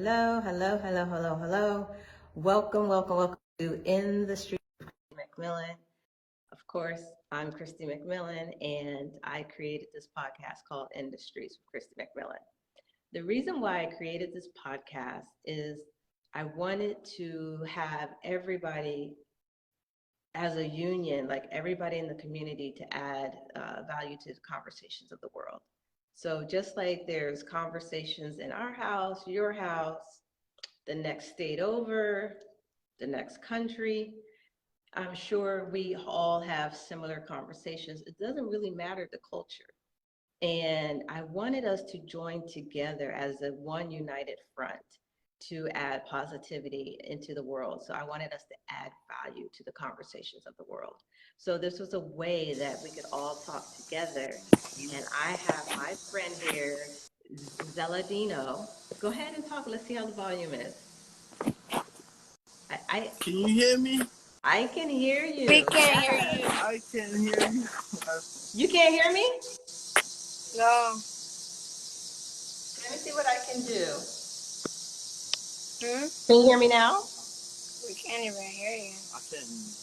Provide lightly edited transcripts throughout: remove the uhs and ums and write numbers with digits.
Hello, hello, hello, hello, hello. Welcome, welcome, welcome to In the Street with Cristy McMillian. Of course, I'm Cristy McMillian, and I created this podcast called In the Streets with Cristy McMillian. The reason why I created this podcast is I wanted to have everybody as a union, like everybody in the community, to add value to the conversations of the world. So just like there's conversations in our house, your house, the next state over, the next country, I'm sure we all have similar conversations. It doesn't really matter the culture. And I wanted us to join together as a one united front to add positivity into the world. So I wanted us to add value to the conversations of the world. So this was a way that we could all talk together. And I have my friend here, Zella Dino. Go ahead and talk. Let's see how the volume is. Can you hear me? I can hear you. We can't hear you. I can hear you. You can't hear me? No. Let me see what I can do. Hmm? Can you hear me now? We can't even hear you. I can't even hear.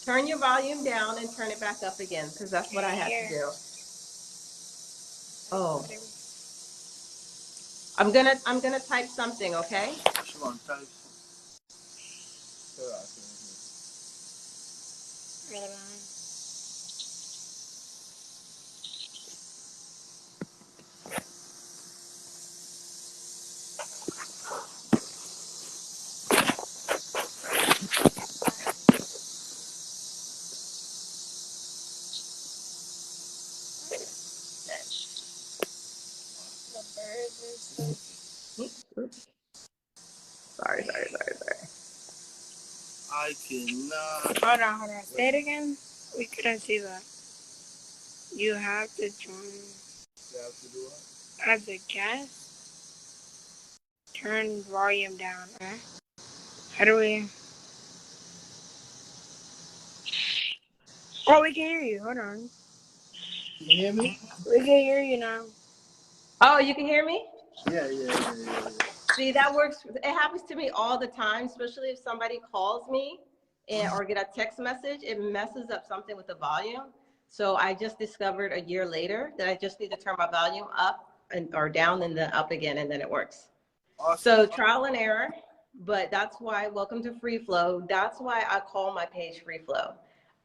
Turn your volume down and turn it back up again, because that's what I had to do. Oh. I'm gonna type something, okay? She gonna type. Really long. The birds and stuff. Oops. Sorry. I cannot. Hold on. Say it again. We couldn't see that. You have to join You have to do it. as a guest. Turn volume down, right? How do we? Oh, we can hear you. Hold on. Can you hear me? We can hear you now. Oh, you can hear me? Yeah. See, that works. It happens to me all the time, especially if somebody calls me or get a text message. It messes up something with the volume. So I just discovered a year later that I just need to turn my volume up or down and then up again, and then it works. Awesome. So trial and error, but that's why, welcome to Free Flow. That's why I call my page Free Flow.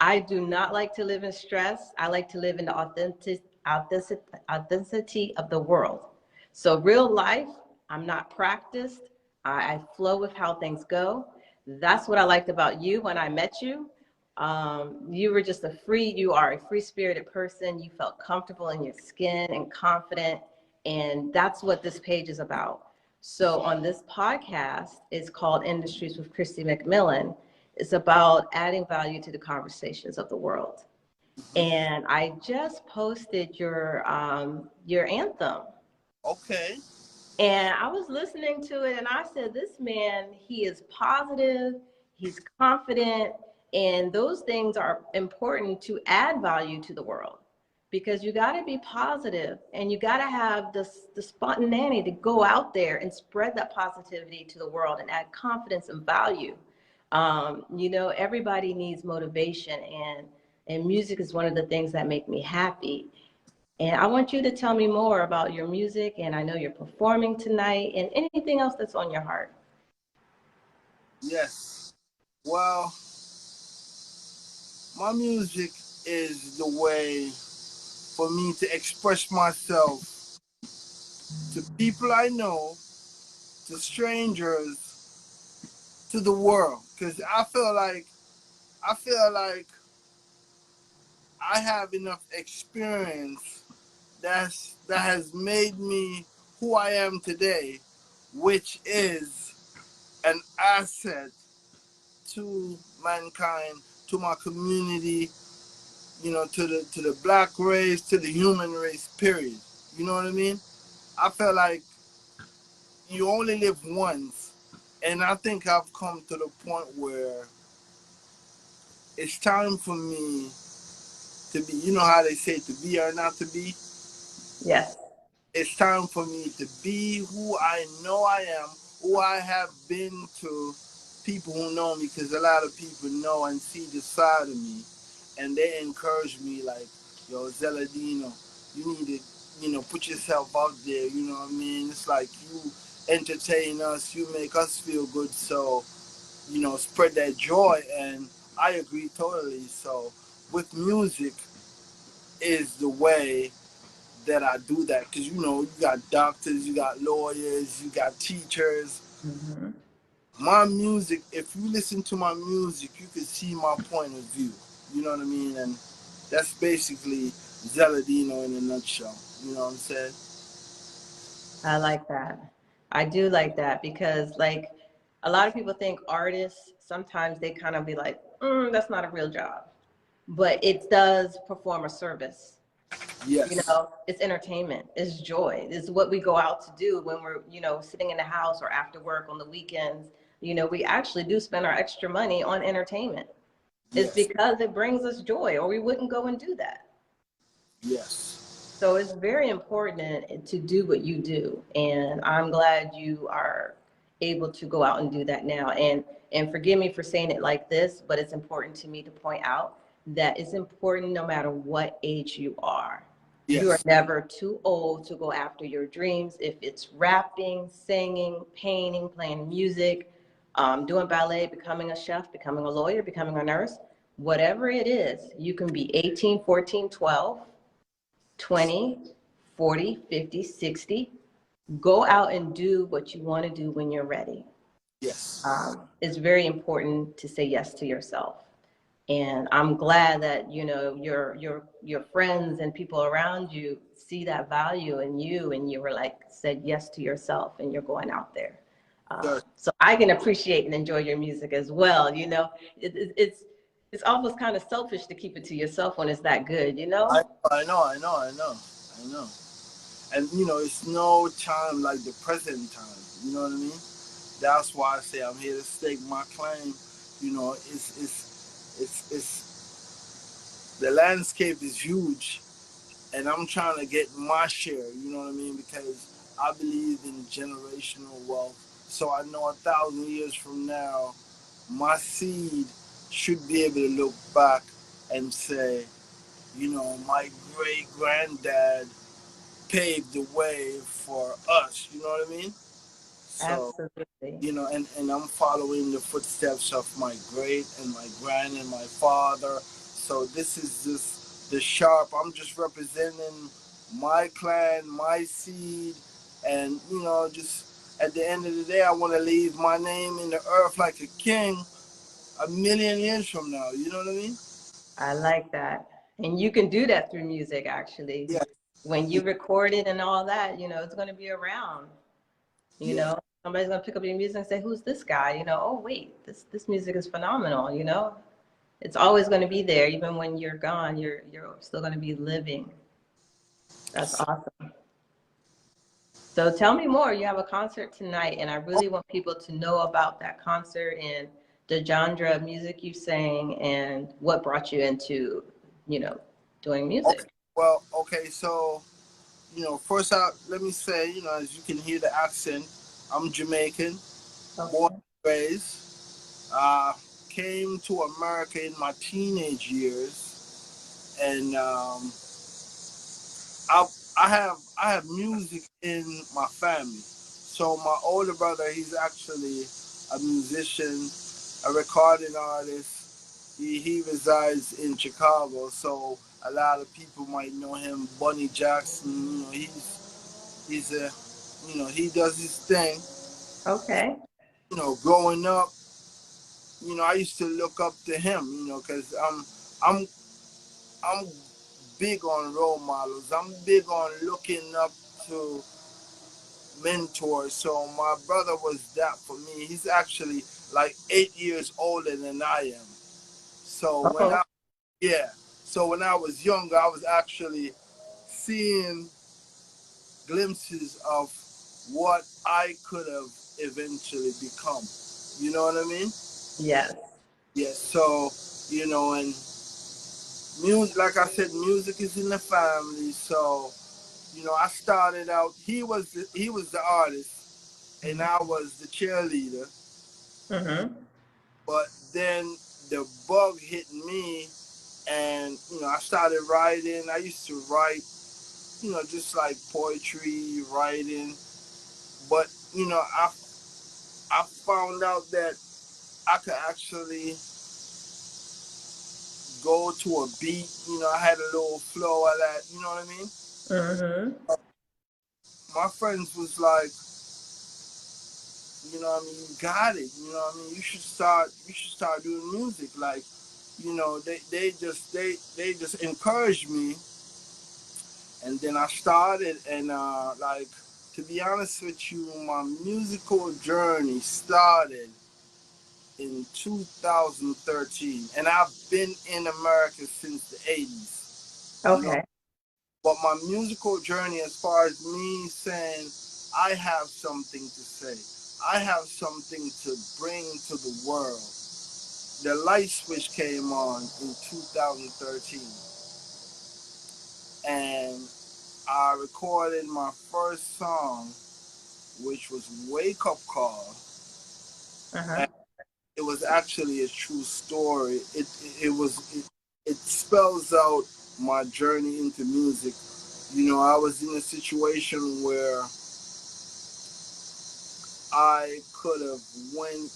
I do not like to live in stress. I like to live in the authenticity of the world. So real life, I'm not practiced. I flow with how things go. That's what I liked about you when I met you. You were just you are a free-spirited person. You felt comfortable in your skin and confident. And that's what this page is about. So on this podcast, it's called Industries with Cristy McMillian. It's about adding value to the conversations of the world. And I just posted your anthem. Okay. And I was listening to it and I said, this man, he is positive, he's confident, and those things are important to add value to the world, because you got to be positive and you got to have the spontaneity to go out there and spread that positivity to the world and add confidence and value. Everybody needs motivation, and music is one of the things that make me happy. And I want you to tell me more about your music, and I know you're performing tonight, and anything else that's on your heart. Yes. Well, my music is the way for me to express myself to people I know, to strangers, to the world. Because I feel like I have enough experience that has made me who I am today, which is an asset to mankind, to my community, to the black race, to the human race, period. You know what I mean? I feel like you only live once, and I think I've come to the point where it's time for me to be, you know how they say, to be or not to be? Yes. It's time for me to be who I know I am, who I have been to, people who know me, because a lot of people know and see the side of me, and they encourage me like, yo, Zella, Dino, you need to, put yourself out there. You know what I mean? It's like you entertain us, you make us feel good, so spread that joy. And I agree totally. So with music is the way that I do that, because you got doctors, you got lawyers, you got teachers. Hmm. My music, if you listen to my music, you can see my point of view. You know what I mean? And that's basically Zeladino in a nutshell. You know what I'm saying? I like that. I do like that because, like, a lot of people think artists sometimes they kind of be like, that's not a real job, but it does perform a service. Yes. It's entertainment, it's joy, it's what we go out to do when we're sitting in the house or after work on the weekends. We actually do spend our extra money on entertainment. It's Yes. because it brings us joy, or we wouldn't go and do that. Yes. So it's very important to do what you do, and I'm glad you are able to go out and do that now. And forgive me for saying it like this, but it's important to me to point out that it's important no matter what age you are. You are Yes. never too old to go after your dreams. If it's rapping, singing, painting, playing music, doing ballet, becoming a chef, becoming a lawyer, becoming a nurse, whatever it is, you can be 18, 14, 12, 20, 40, 50, 60. Go out and do what you want to do when you're ready. Yes. It's very important to say yes to yourself. And I'm glad that your friends and people around you see that value in you, and you were like said yes to yourself, and you're going out there. Yes. So I can appreciate and enjoy your music as well. It's almost kind of selfish to keep it to yourself when it's that good. I know. I know. I know. I know. And it's no time like the present time. You know what I mean? That's why I say I'm here to stake my claim. It's the landscape is huge, and I'm trying to get my share. You know what I mean? Because I believe in generational wealth. So I know 1,000 years from now, my seed should be able to look back and say, my great granddad paved the way for us. You know what I mean? So, Absolutely. and I'm following the footsteps of my great and my grand and my father. So this is just the sharp. I'm just representing my clan, my seed, and just at the end of the day, I want to leave my name in the earth like a king 1,000,000 years from now. You know what I mean? I like that. And you can do that through music, actually. Yeah, When you record it and all that, it's going to be around. You yeah, know, somebody's going to pick up your music and say, "Who's this guy?" Oh, wait, this music is phenomenal. It's always going to be there. Even when you're gone, you're still going to be living. That's awesome. So tell me more. You have a concert tonight, and I really want people to know about that concert and the genre of music you sang and what brought you into, you know, doing okay. music. Well, okay, so first out, let me say, as you can hear the accent, I'm Jamaican, born Okay. and raised. Came to America in my teenage years, and I, I have music in my family. So my older brother, he's actually a musician, a recording artist. He resides in Chicago, so a lot of people might know him. Bunny Jackson, he's a he does his thing. Okay. Growing up, I used to look up to him, because I'm I'm big on role models. I'm big on looking up to mentors. So my brother was that for me. He's actually like 8 years older than I am. So when Oh, I yeah, so when I was younger, I was actually seeing glimpses of what I could have eventually become. You know what I mean? yes. Yeah. So and music, like I said, music is in the family. So I started out. He was the artist, and I was the cheerleader. Mm-hmm. But then the bug hit me, and I started writing. I used to write, just like poetry, writing. But I found out that I could actually go to a beat. I had a little flow of that. You know what I mean? Mm-hmm. My friends was like, you got it. You should start doing music. Like, they just encouraged me, and then I started, and like, to be honest with you, my musical journey started in 2013, and I've been in America since the 80s. Okay. But my musical journey, as far as me saying I have something to say, I have something to bring to the world, the light switch came on in 2013, and I recorded my first song, which was Wake Up Call. Uh-huh. And it was actually a true story. It spells out my journey into music. I was in a situation where I could have went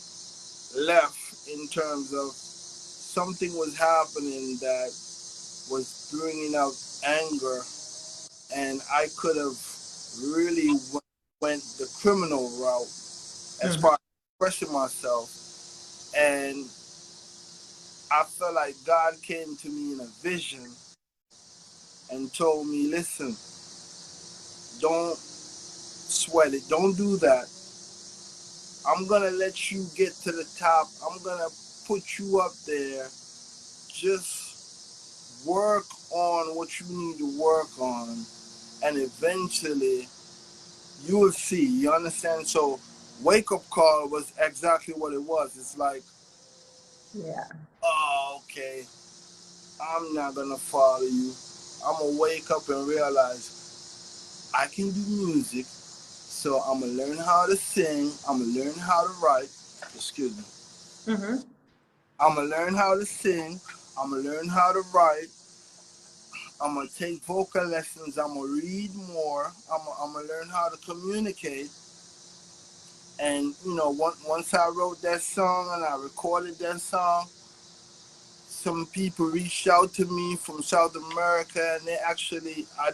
left, in terms of something was happening that was bringing out anger, and I could have really went the criminal route as Mm-hmm. far as expressing myself. And I felt like God came to me in a vision and told me, listen, don't sweat it. Don't do that. I'm going to let you get to the top. I'm going to put you up there. Just work on what you need to work on. And eventually you will see. You understand? So Wake Up Call was exactly what it was. It's like, Yeah. oh, okay, I'm not going to follow you. I'm going to wake up and realize I can do music. So I'm going to learn how to sing. I'm going to learn how to write. Excuse me. Mm-hmm. I'm going to learn how to sing. I'm going to learn how to write. I'm going to take vocal lessons. I'm going to read more. I'm going to learn how to communicate. And, once I wrote that song and I recorded that song, some people reached out to me from South America, and I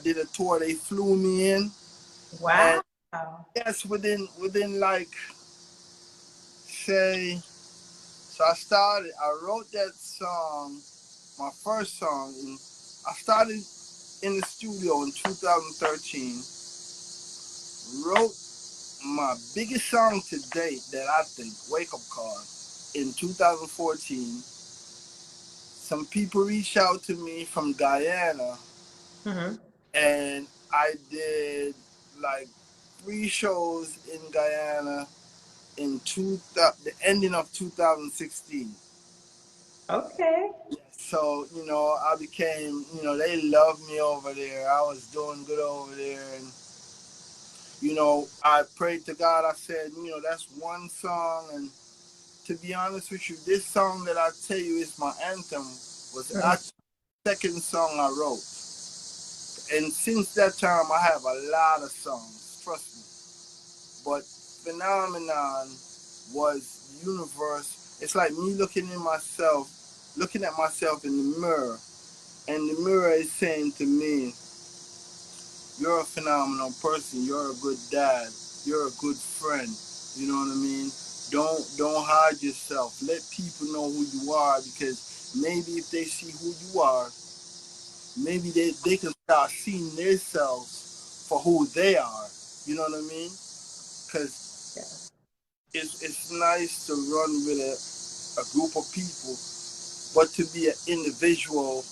did a tour. They flew me in. And Wow. yes, within like, say, so I wrote that song, my first song, and I started in the studio in 2013, wrote my biggest song to date that I think, Wake Up Call, in 2014. Some people reached out to me from Guyana, Mm-hmm. and I did like 3 shows in Guyana in the ending of 2016. Okay. So, I became, they loved me over there. I was doing good over there. And, I prayed to God. I said, that's one song. And to be honest with you, this song that I tell you is my anthem was Mm-hmm. actually the second song I wrote. And since that time, I have a lot of songs, trust me. But Phenomenon was universe. It's like me looking at myself in the mirror. And the mirror is saying to me, you're a phenomenal person. You're a good dad. You're a good friend. You know what I mean? Don't hide yourself. Let people know who you are, because maybe if they see who you are, maybe they can start seeing themselves for who they are. You know what I mean? Because Yeah. it's nice to run with a group of people, but to be an individual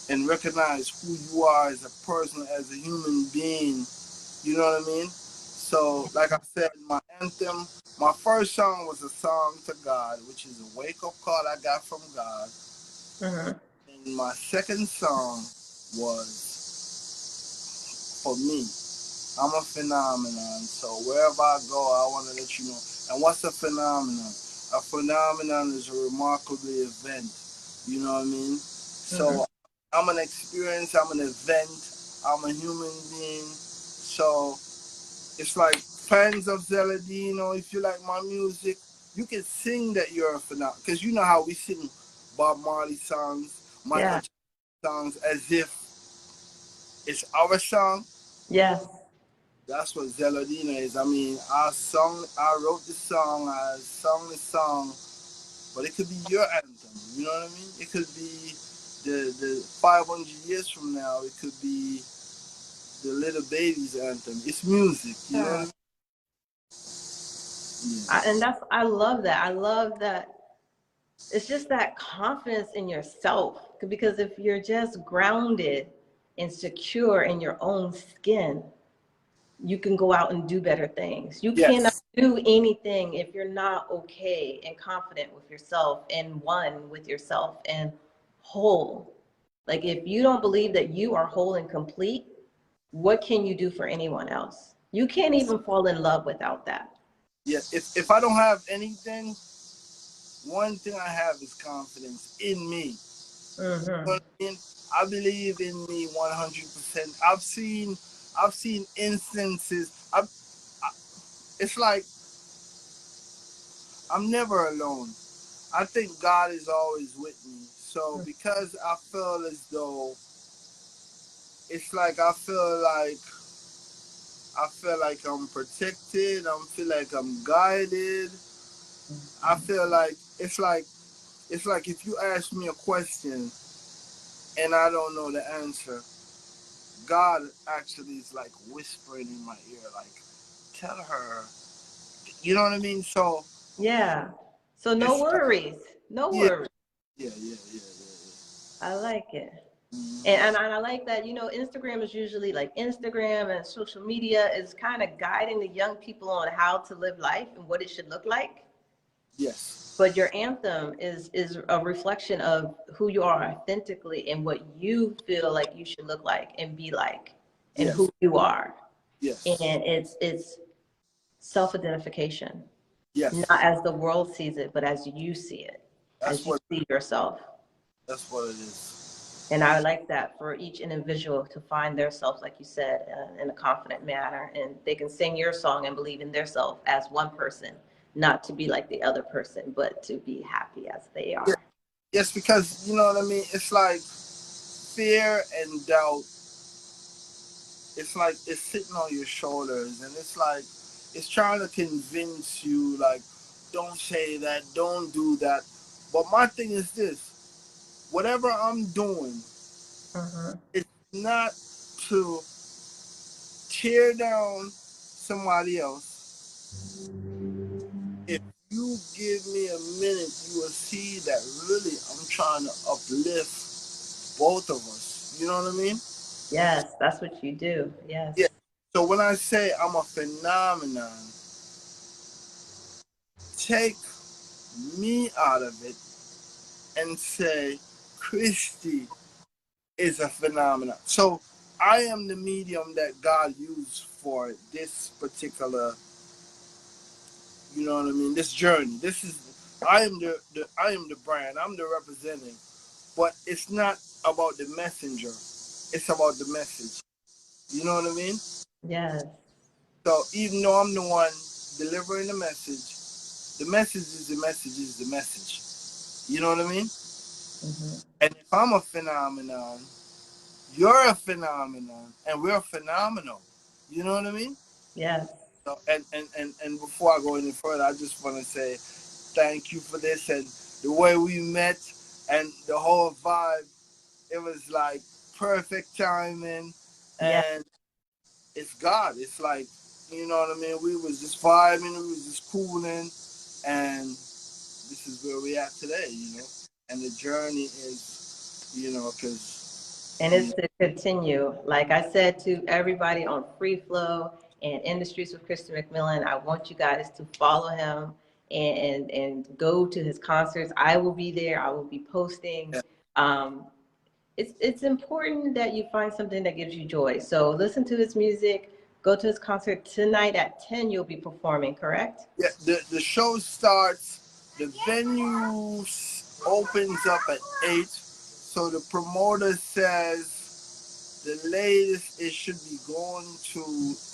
and recognize who you are as a person, as a human being. You know what I mean? So, like I said, my anthem, my first song was a song to God, which is a wake up call I got from God. Mm-hmm. And my second song was for me. I'm a phenomenon. So wherever I go, I want to let you know. And what's a phenomenon? A phenomenon is a remarkable event. You know what I mean? Mm-hmm. So I'm an experience. I'm an event. I'm a human being. So it's like fans of Zella, Dino. If you like my music, you can sing that you're a phenomenon. Because you know how we sing Bob Marley songs, Michael Yeah. Jackson songs, as if it's our song. Yes. That's what Zelodina is. I mean, I wrote the song, I sung the song, but it could be your anthem. You know what I mean? It could be the 500 years from now. It could be the little baby's anthem. It's music. You know what I Yeah. mean? Yeah. And that's, I love that. I love that. It's just that confidence in yourself. Because if you're just grounded and secure in your own skin, you can go out and do better things. You cannot Yes. do anything if you're not okay and confident with yourself and one with yourself and whole. Like if you don't believe that you are whole and complete, what can you do for anyone else? You can't even fall in love without that. Yeah. If I don't have anything, one thing I have is confidence in me. You know Mm-hmm. what I mean? I believe in me 100%. I've seen instances. It's like I'm never alone. I think God is always with me. So because I feel as though it's like I feel like I'm protected. I feel like I'm guided. I feel like it's like if you ask me a question and I don't know the answer, God actually is like whispering in my ear, like, tell her. You know what I mean? So Yeah. So no it's worries. No yeah, worries. yeah. I like it. Mhm. And I like that, Instagram is usually like Instagram and social media is kind of guiding the young people on how to live life and what it should look like. Yes, But your anthem is a reflection of who you are authentically and what you feel like you should look like and be like and who yes, you are. yes, And it's self-identification, not yes. as the world sees it, but as you see it, That's as you what see yourself. that's what it is. And I like that for each individual to find themselves, like you said, in a confident manner. And they can sing your song and believe in themselves as one person, not to be like the other person, but to be happy as they Yeah, are. yes, because you know what I mean. It's like fear and doubt. It's like it's sitting on your shoulders, and it's like it's trying to convince you, like, don't say that, don't do that. But my thing is this: whatever I'm doing, Mm-hmm. it's not to tear down somebody else. If you give me a minute, you will see that really I'm trying to uplift both of us. You know what I mean? Yes, that's what you do. Yes. Yeah. So when I say I'm a phenomenon, take me out of it and say Christy is a phenomenon. So I am the medium that God used for this particular, you know what I mean, this journey. This is I am the brand. I'm the representative. But it's not about the messenger. It's about the message. You know what I mean? Yes. So even though I'm the one delivering the message is the message is the message. You know what I mean? Mm-hmm. And if I'm a phenomenon, you're a phenomenon, and we're phenomenal. You know what I mean? Yes. So, and before I go any further, I just want to say thank you for this and the way we met and the whole vibe. It was like perfect timing, Yes. and it's God. It's like, you know what I mean. We was just vibing, we was just cooling, and this is where we at today. And the journey is, because And it's to continue. Like I said to everybody on Free Flow and Industries with Cristy McMillian, I want you guys to follow him and go to his concerts. I will be there. I will be posting. Um, it's important that you find something that gives you joy. So listen to his music, go to this concert tonight at 10. You'll be performing, correct? Yeah, the show starts, the venue opens up at 8. So the promoter says the latest it should be going to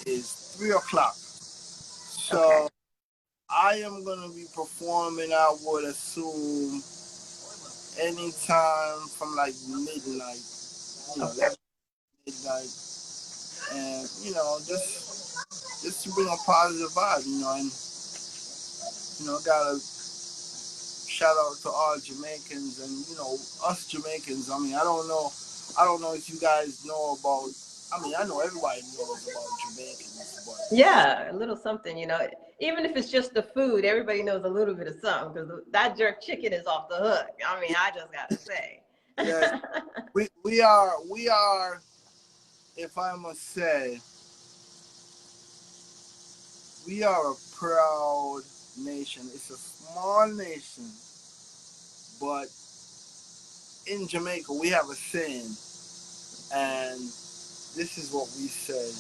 is 3 o'clock. So Okay. I am going to be performing, I would assume, anytime from like midnight, Okay. 11 midnight. And, just to bring a positive vibe, and, gotta shout out to all Jamaicans and, us Jamaicans. I mean, I don't know if you guys know about, I know everybody knows about Jamaicans, but Yeah, a little something, even if it's just the food, everybody knows a little bit of something because that jerk chicken is off the hook. I mean, I just gotta say. yes, we are, if I must say, we are a proud nation. It's a small nation, but in Jamaica we have a saying, and this is what we say.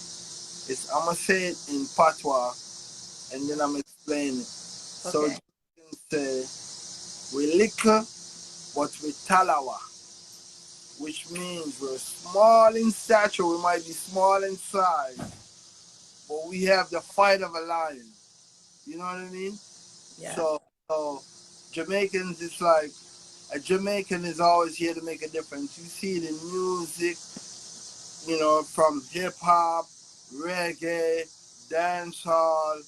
I'm gonna say it in patois, and then I'm explaining it. So Okay. Jamaicans say, we liquor, but we talawa, which means we're small in stature, we might be small in size, but we have the fight of a lion. You know what I mean? Yeah. So Jamaicans, it's like a Jamaican is always here to make a difference. You see it in music, from hip hop, reggae, dancehall.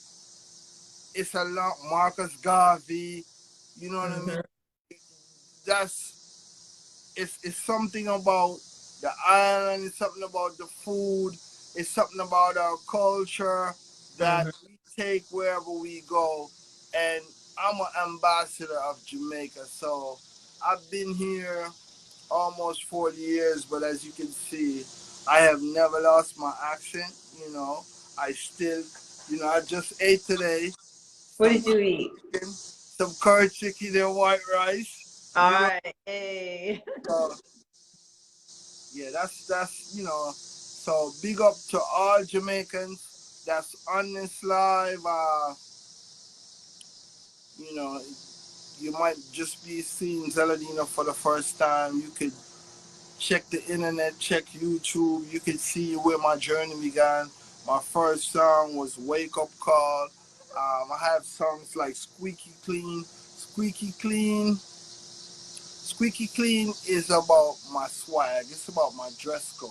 It's a lot. Marcus Garvey, you know what I mean? Hmm. It's something about the island. It's something about the food. It's something about our culture that Hmm. we take wherever we go. And I'm an ambassador of Jamaica, so I've been here almost 40 years, but as you can see, I have never lost my accent. I still, I just ate today What some did you eat? chicken, some curry chicken and white rice. All right. Hey. Uh, yeah, that's So big up to all Jamaicans that's on this live. You know, you might just be seeing Zella for the first time. You could check the internet, check YouTube. You can see where my journey began. My first song was Wake Up Call. I have songs like Squeaky Clean. Squeaky Clean. Squeaky Clean is about my swag. It's about my dress code.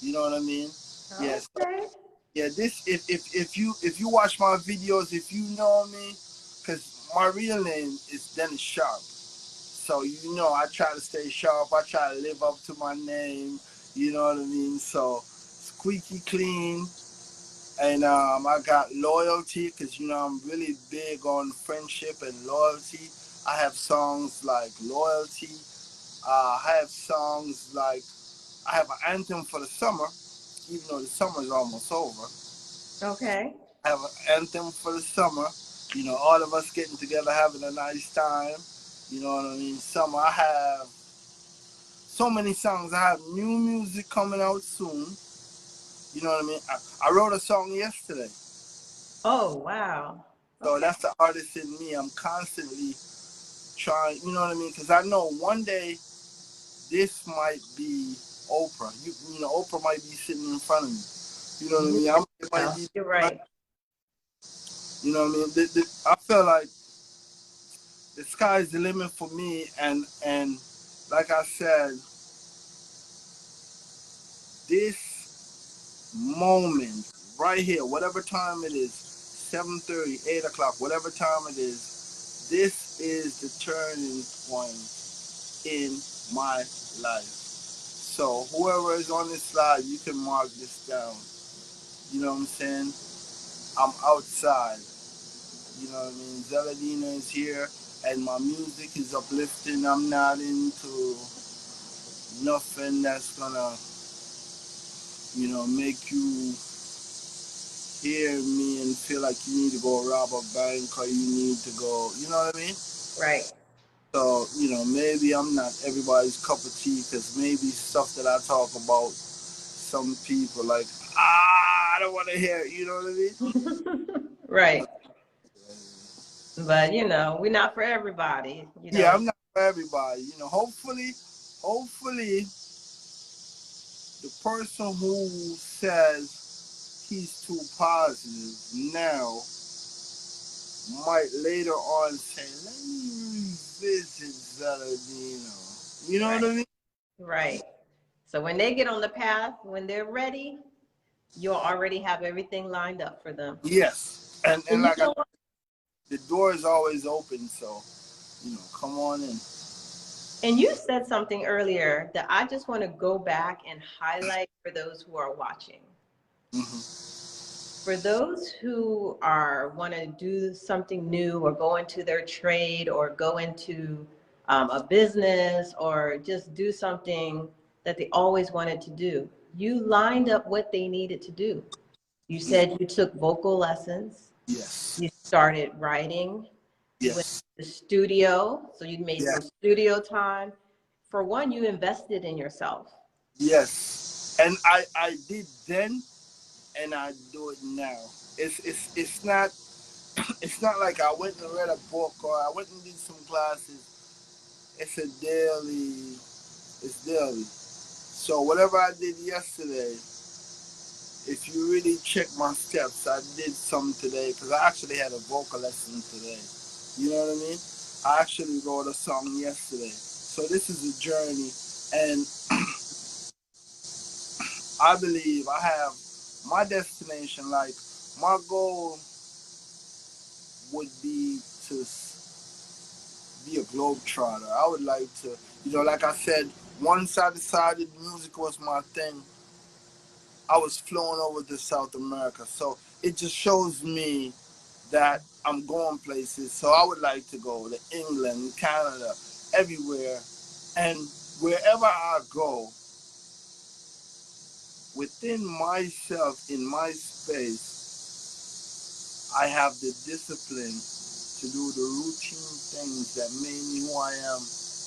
You know what I mean? Yes. Okay. Yeah. This if you watch my videos, if you know me, because my real name is Dennis Sharp. So I try to stay sharp. I try to live up to my name. You know what I mean? So Squeaky Clean, and I got Loyalty because I'm really big on friendship and loyalty. I have songs like Loyalty. I have songs like I have an anthem for the summer, even though the summer is almost over. Okay. I have an anthem for the summer. All of us getting together, having a nice time. You know what I mean? Summer. I have so many songs. I have new music coming out soon. You know what I mean? I wrote a song yesterday. Oh, wow. So Okay. that's the artist in me. I'm constantly trying, you know what I mean? Because I know one day this might be Oprah. Oprah might be sitting in front of me. You know what I mean? It might Yeah, be, you're right. you know what I mean? I feel like the sky's the limit for me. And like I said, this moment right here, whatever time it is, 7:30, 8 o'clock, whatever time it is, this is the turning point in my life. So whoever is on this slide, you can mark this down. You know what I'm saying? I'm outside. You know what I mean? Zella is here, and my music is uplifting. I'm not into nothing that's gonna, make you hear me and feel like you need to go rob a bank or you need to go, you know what I mean? Right. So, maybe I'm not everybody's cup of tea because maybe stuff that I talk about, some people like, I don't want to hear it. You know what I mean? Right. But, we're not for everybody, Yeah, I'm not for everybody. Hopefully, the person who says he's too positive now might later on say, let me revisit Zella Dino. You know Right. what I mean? Right. So when they get on the path, when they're ready, you'll already have everything lined up for them. Yes. And And like the door is always open, so come on in. And you said something earlier that I just want to go back and highlight for those who are watching. Mm-hmm. For those who want to do something new or go into their trade or go into a business or just do something that they always wanted to do, you lined up what they needed to do. You said you took vocal lessons. Yes. You started writing. You went Yes. to the studio, so you made Yes. some studio time. For one, you invested in yourself. Yes. And I did then, and I do it now. It's not it's not like I went and read a book or I went and did some classes. It's daily. So whatever I did yesterday, if you really check my steps, I did some today because I actually had a vocal lesson today. You know what I mean? I actually wrote a song yesterday. So this is a journey, and I believe I have my destination. Like, my goal would be to be a globetrotter. I would like to, like I said, once I decided music was my thing, I was flown over to South America. So it just shows me that I'm going places. So I would like to go to England, Canada, everywhere. And wherever I go, within myself, in my space, I have the discipline to do the routine things that made me who I am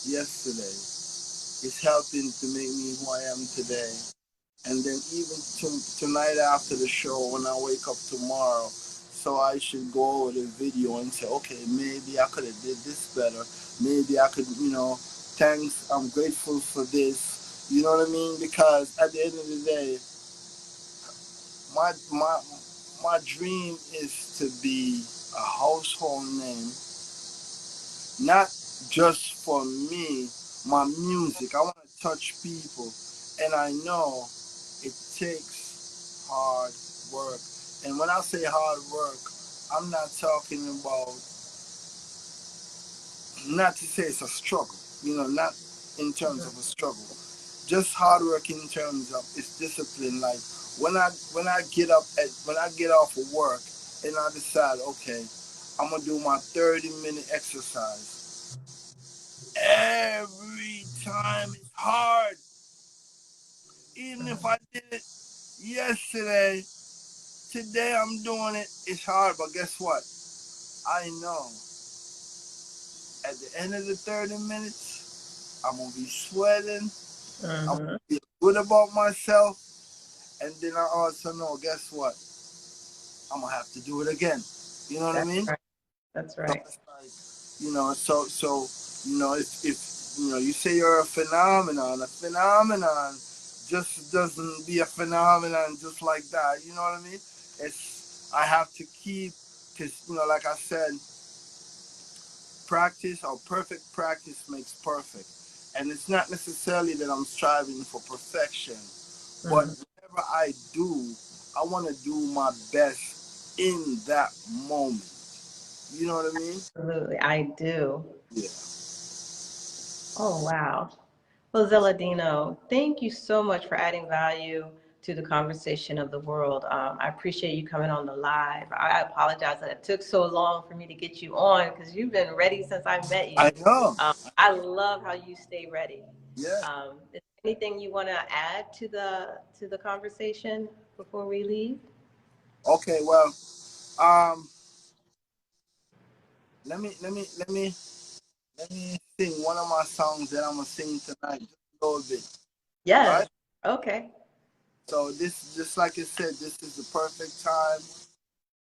yesterday. It's helping to make me who I am today. And then even tonight after the show, when I wake up tomorrow, so I should go over the video and say, okay, maybe I could have did this better. Maybe I could, thanks, I'm grateful for this. You know what I mean? Because at the end of the day, my dream is to be a household name, not just for me, my music. I want to touch people, and I know it takes hard work. And when I say hard work, I'm not talking about, not to say it's a struggle, not in terms of a struggle. Just hard work in terms of it's discipline. Like when I get off of work and I decide, okay, I'm gonna do my 30-minute exercise. Every time it's hard. Even if I did it yesterday, today I'm doing it. It's hard, but guess what? I know at the end of the 30 minutes, I'm gonna be sweating. I'm gonna feel good about myself. And then I also know, guess what? I'm gonna have to do it again. You know what I That's mean? right. That's So right. it's like, if you say you're a phenomenon just doesn't be a phenomenon just like that. You know what I mean? I have to keep, because like I said, practice or perfect practice makes perfect, and it's not necessarily that I'm striving for perfection. But whatever I do, I want to do my best in that moment. You know what I mean? Absolutely. I do. Yeah. Oh, wow. Well, Zella Dino, thank you so much for adding value to the conversation of the world. I appreciate you coming on the live. I apologize that it took so long for me to get you on because you've been ready since I met I you. know. I love how you stay ready. Yeah. Is there anything you want to add to the conversation before we leave? Okay. Well, um, let me sing one of my songs that I'm gonna sing tonight, just a little bit. All Yes. right. Okay. So this, just like I said, this is the perfect time,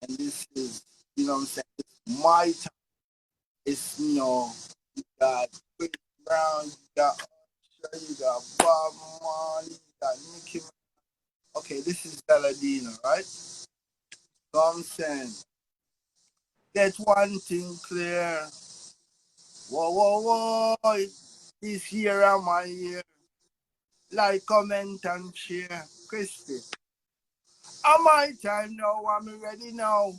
and this is, you know what I'm saying, it's my time. It's, you got Chris Brown, you got Usher, you got Bob Marley, you got Nicki. Okay, this is Zella Dino, right? So I'm saying, get one thing clear. Whoa, whoa, whoa, this year and my year. Like, comment, and share. Christy. On my time now, I'm ready now.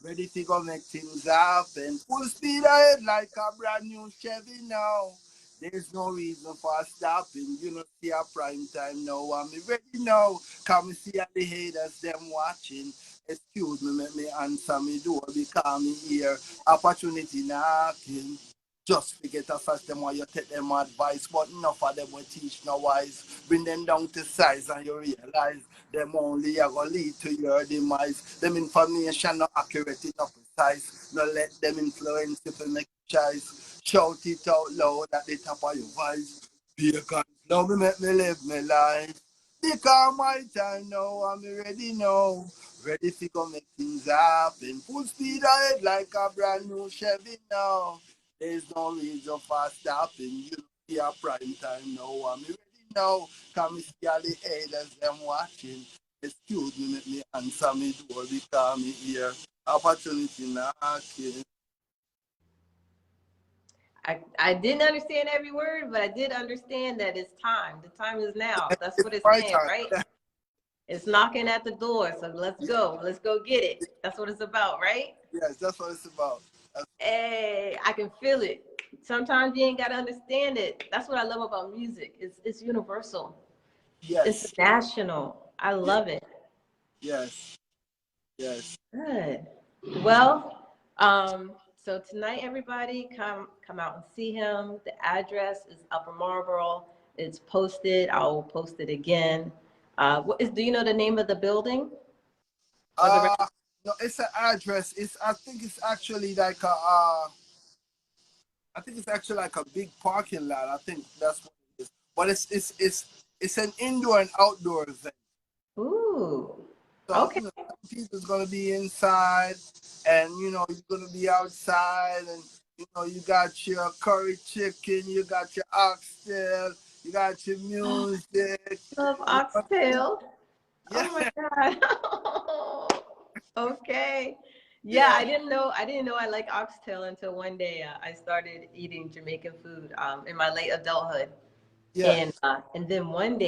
Ready to go make things happen. Full speed ahead like a brand new Chevy now. There's no reason for stopping. You know, see a prime time now. I'm ready now. Come see all the haters, them watching. Excuse me, make me answer me door because me here. Opportunity knocking. Just forget a fast them while you take them advice, but enough of them will teach no wise. Bring them down to size and you realize them only are gonna lead to your demise. Them information not accurate, it not precise. No let them influence you to make choice. Shout it out loud at the top of your voice. Because love me make me live my life. Because my time now, I'm ready now. Ready to go make things happen. Full speed ahead like a brand new Chevy now. There's no reason for stopping. You know, see a prime time now. I'm ready now. Come see all the haters them watching. Excuse me, make me answer me door because me here. Opportunity knocking. I didn't understand every word, but I did understand that it's time. The time is now. That's It's what it's my saying, time. right? It's knocking at the door, so let's go. Let's go get it. That's what it's about, right? Yes, that's what it's about. Hey, I can feel it. Sometimes you ain't gotta understand it. That's what I love about music. It's universal. It's Yes, national. I yes, love it. yes, yes. Good. Well, so tonight everybody come out and see him. The address is Upper Marlboro. It's posted. I'll post it again. Do you know the name of the building or the? Uh, no, it's an address. I think it's actually like I think it's actually like a big parking lot. I think that's what it is. But it's an indoor and outdoor event. Ooh. So, Okay. some people's gonna be inside, and you're gonna be outside, and you got your curry chicken, you got your oxtail, you got your music. Love You know, oxtail. yeah, Oh my God. Okay. Yeah, yeah, I didn't know I like oxtail until one day I started eating Jamaican food in my late adulthood. yeah. And then one day